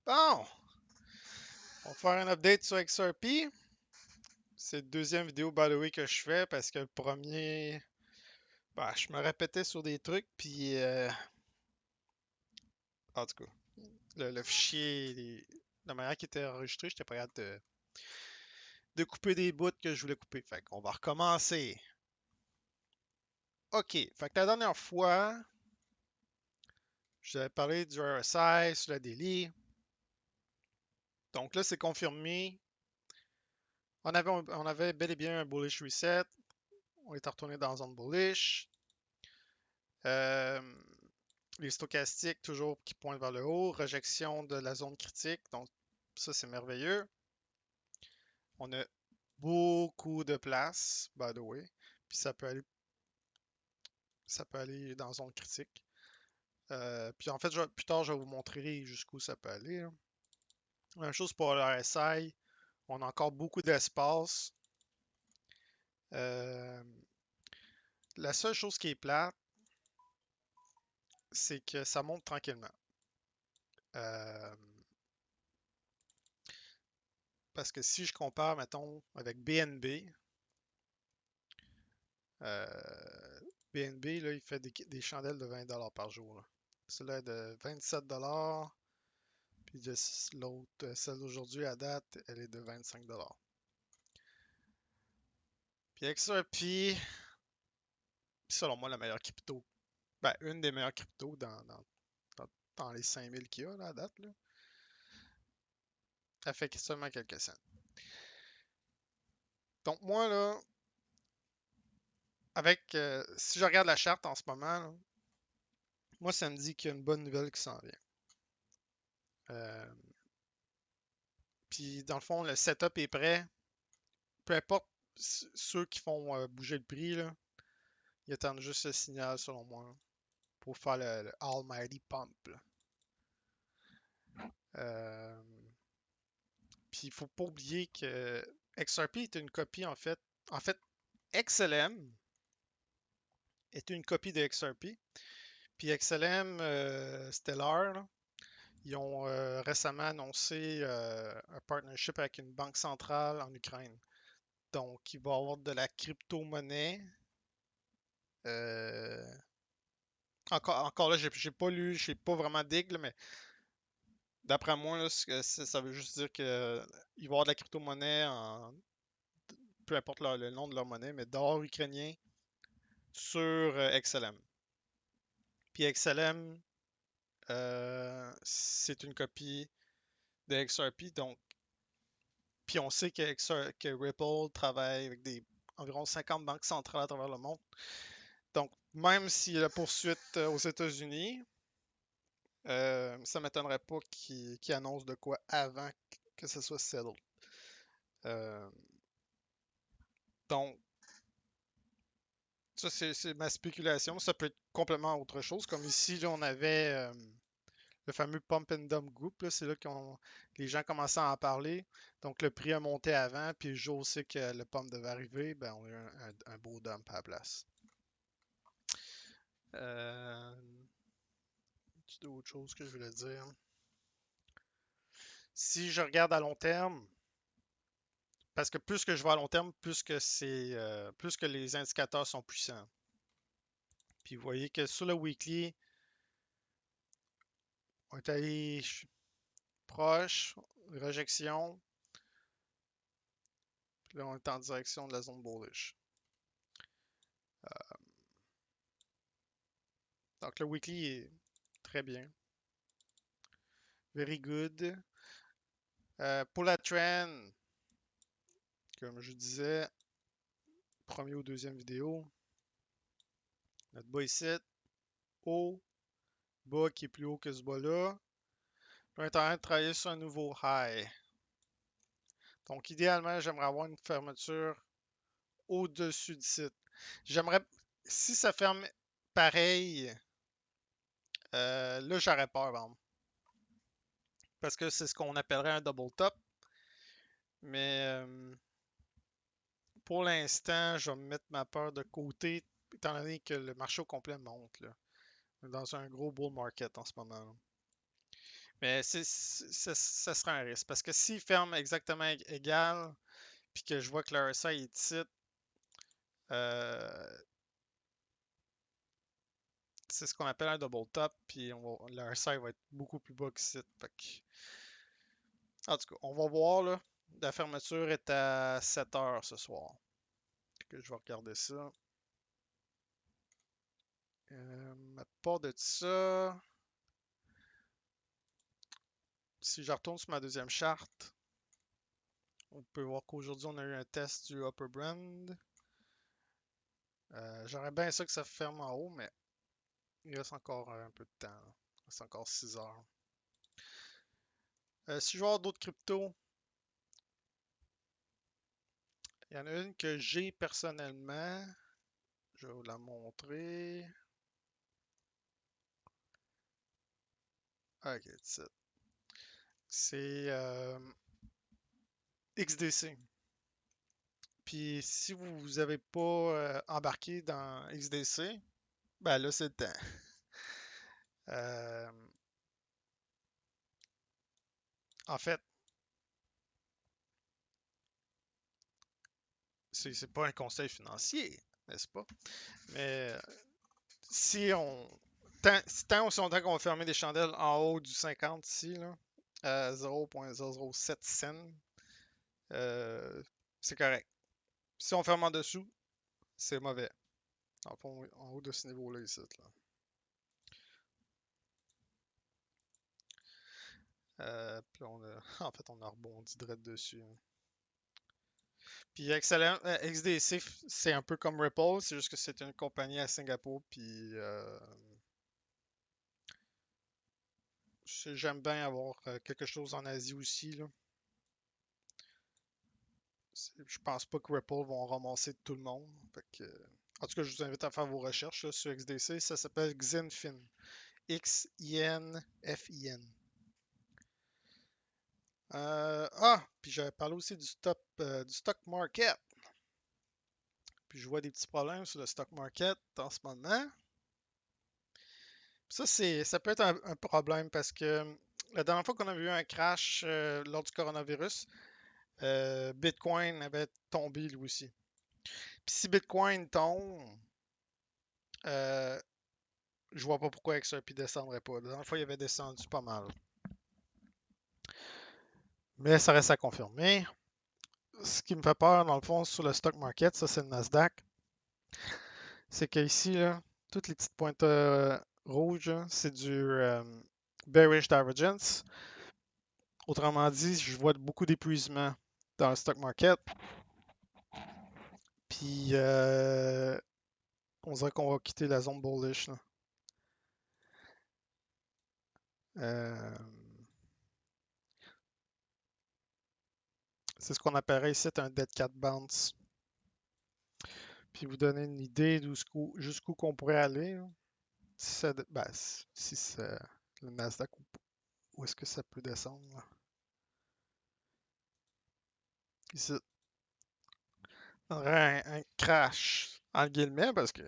Bon, on va faire un update sur XRP. C'est la deuxième vidéo, by the way, que je fais parce que le premier, bah, je me répétais sur des trucs, puis en tout cas, le fichier, la manière qu'il était enregistré, j'étais pas capable de couper des bouts que je voulais couper. Fait qu'on va recommencer. OK, fait que la dernière fois, je vous avais parlé du RSI sur la daily. Donc là, c'est confirmé. On avait bel et bien un bullish reset. On est retourné dans la zone bullish. Euh, les stochastiques toujours qui pointent vers le haut. Rejection de la zone critique. Donc, ça, c'est merveilleux. On a beaucoup de place, by the way. Puis ça peut aller dans la zone critique. Puis en fait, plus tard, je vais vous montrer jusqu'où ça peut aller, là. Même chose pour le RSI. On a encore beaucoup d'espace. Euh, la seule chose qui est plate, c'est que ça monte tranquillement. Euh, parce que si je compare, mettons, avec BNB, BNB, là, il fait des chandelles de 20$ par jour, là. Celle-là est de 27$, puis l'autre, celle d'aujourd'hui à date, elle est de 25$. Puis XRP, selon moi, la meilleure crypto, ben, une des meilleures cryptos dans les 5000 qu'il y a là, à date, là. Elle fait seulement quelques cents. Donc moi, là, si je regarde la charte en ce moment, là, moi, ça me dit qu'il y a une bonne nouvelle qui s'en vient. Euh, Puis dans le fond, le setup est prêt. Peu importe ceux qui font bouger le prix, là, ils attendent juste le signal, selon moi, pour faire le Almighty Pump, là. Euh, Puis il faut pas oublier que XRP est une copie, en fait. En fait, XLM est une copie de XRP. Puis XLM Stellar, là, ils ont récemment annoncé un partnership avec une banque centrale en Ukraine. Donc, il va y avoir de la crypto-monnaie. Euh, encore là, j'ai pas lu, j'ai pas vraiment dig, là, mais d'après moi, là, ça veut juste dire que il va y avoir de la crypto-monnaie peu importe le nom de leur monnaie, mais d'or ukrainien sur XLM. Puis XLM, c'est une copie de XRP, donc puis on sait que Ripple travaille avec environ 50 banques centrales à travers le monde. Donc, même s'il y a la poursuite aux États-Unis, ça ne m'étonnerait pas qu'ils annoncent de quoi avant que ce soit settled. Euh, donc, ça, c'est ma spéculation. Ça peut être complètement autre chose. Comme ici, là, on avait le fameux Pump and Dump Group. Là, c'est là que les gens commençaient à en parler. Donc, le prix a monté avant. Puis, le jour où c'est que le pump devait arriver, ben, on a eu un beau dump à la place. Euh, D'autres choses que je voulais dire. Si je regarde à long terme, parce que plus que je vois à long terme, plus que les indicateurs sont puissants. Puis vous voyez que sur le weekly, on est allé proche, rejection, puis là on est en direction de la zone bullish. Donc le weekly est très bien. Very good. Pour la trend, comme je disais, premier ou deuxième vidéo, notre bas ici, haut, bas qui est plus haut que ce bas-là. On est en train de travailler sur un nouveau high. Donc idéalement, j'aimerais avoir une fermeture au-dessus du site. J'aimerais, si ça ferme pareil, là j'aurais peur, par exemple. Parce que c'est ce qu'on appellerait un double top. Mais pour l'instant, je vais mettre ma peur de côté, étant donné que le marché au complet monte, là. On est dans un gros bull market en ce moment, là. Mais ça serait un risque. Parce que s'il ferme exactement égal, puis que je vois que le RSI est titre, c'est ce qu'on appelle un double top, puis le RSI va être beaucoup plus bas que site. En tout cas, on va voir là. La fermeture est à 7 heures ce soir. Que je vais regarder ça. À part de ça, si je retourne sur ma deuxième charte, on peut voir qu'aujourd'hui on a eu un test du upper brand. J'aurais bien ça que ça ferme en haut, mais il reste encore un peu de temps. Il reste encore 6 heures. Si je veux avoir d'autres cryptos, il y en a une que j'ai personnellement. Je vais vous la montrer. Ok, c'est ça. C'est XDC. Puis si vous n'avez pas embarqué dans XDC, ben là c'est le temps. Euh, en fait, c'est pas un conseil financier, n'est-ce pas? Mais si on. Tant aussi longtemps qu'on va fermer des chandelles en haut du 50 ici, là, à 0.007 cents, c'est correct. Si on ferme en dessous, c'est mauvais. En fond, en haut de ce niveau-là, ici. Là. Puis en fait, on a rebondi direct dessus. Hein. Puis excellent, XDC, c'est un peu comme Ripple, c'est juste que c'est une compagnie à Singapour, puis j'aime bien avoir quelque chose en Asie aussi. Là. Je pense pas que Ripple vont ramasser tout le monde. En tout cas, je vous invite à faire vos recherches là, sur XDC. Ça s'appelle Xinfin. Xinfin. Puis j'avais parlé aussi du stock market. Puis je vois des petits problèmes sur le stock market en ce moment. Ça peut être un problème parce que la dernière fois qu'on avait eu un crash lors du coronavirus, Bitcoin avait tombé lui aussi. Puis si Bitcoin tombe, euh, je vois pas pourquoi XRP descendrait pas. La dernière fois, il avait descendu pas mal. Mais ça reste à confirmer. Ce qui me fait peur, dans le fond, sur le stock market, ça c'est le Nasdaq, c'est qu'ici, là, toutes les petites pointes rouges, c'est du bearish divergence. Autrement dit, je vois beaucoup d'épuisement dans le stock market. Puis, on dirait qu'on va quitter la zone bullish. Là. Euh, c'est ce qu'on appellerait ici un dead cat bounce. Puis vous donner une idée jusqu'où qu'on pourrait aller. Là. Si c'est le Nasdaq, où est-ce que ça peut descendre? Là? Ici, on aurait un crash, en guillemets, parce que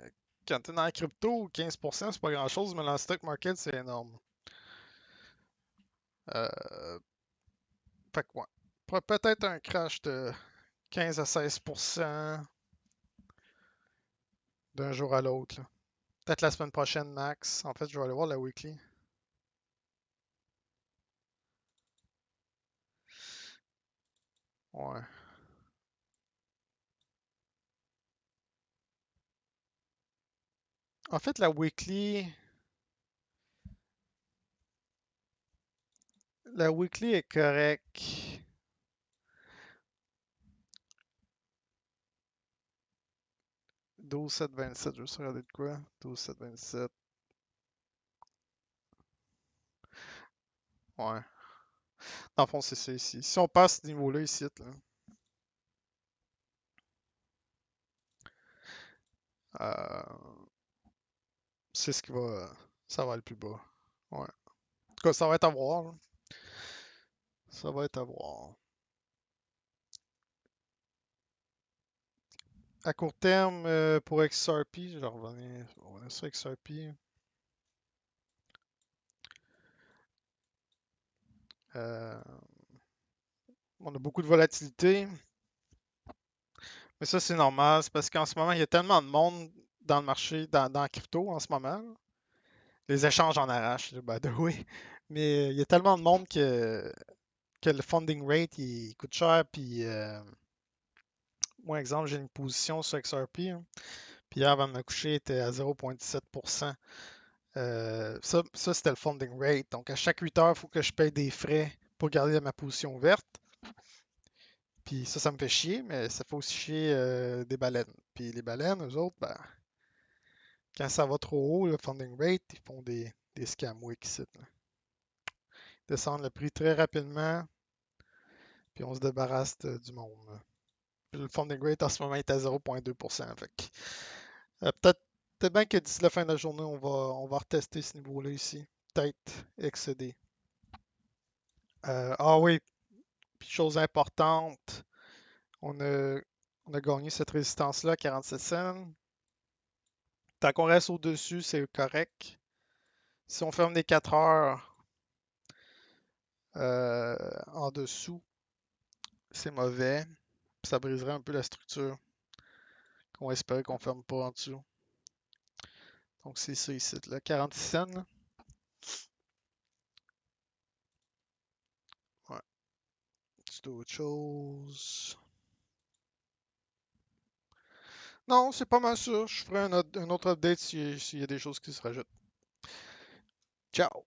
quand tu es dans la crypto, 15%, c'est pas grand-chose, mais dans le stock market, c'est énorme. Fait que, ouais. Peut-être un crash de 15 à 16% d'un jour à l'autre. Peut-être la semaine prochaine, max. En fait, je vais aller voir la weekly. Ouais. En fait, la weekly est correcte. 12, 7, 27, je vais juste regarder de quoi. 12, 7, 27. Ouais. Dans le fond, c'est ça ici. Si on passe ce niveau-là ici, là, euh, c'est ce qui va. Ça va aller plus bas. Ouais. En tout cas, ça va être à voir. Là. Ça va être à voir. À court terme, pour XRP, je vais revenir sur XRP. Euh, on a beaucoup de volatilité. Mais ça, c'est normal. C'est parce qu'en ce moment, il y a tellement de monde dans le marché, dans la crypto en ce moment. Les échanges en arrachent, là, by the way. Mais il y a tellement de monde que le funding rate il coûte cher. Puis, moi, exemple, j'ai une position sur XRP. Hein, puis hier, avant de me coucher, il était à 0,17%. Ça c'était le funding rate. Donc, à chaque 8 heures, il faut que je paye des frais pour garder ma position ouverte. Puis ça me fait chier, mais ça fait aussi chier des baleines. Puis les baleines, eux autres, ben, quand ça va trop haut, le funding rate, ils font des scams ici. Là. Ils descendent le prix très rapidement, puis on se débarrasse du monde. Là. Puis le funding rate en ce moment est à 0,2%. Fait que, peut-être bien que d'ici la fin de la journée, on va retester ce niveau-là ici. Peut-être excéder. Ah oui, puis chose importante, on a, on a gagné cette résistance-là, 47 cents. Tant qu'on reste au-dessus, c'est correct. Si on ferme les 4 heures en dessous, c'est mauvais. Ça briserait un peu la structure. On va espérer qu'on ferme pas en dessous. Donc c'est ça ici, là. 46 cents. Là. Ouais. C'est autre chose. Non, c'est pas mal ça. Je ferai un autre update s'il y a des choses qui se rajoutent. Ciao!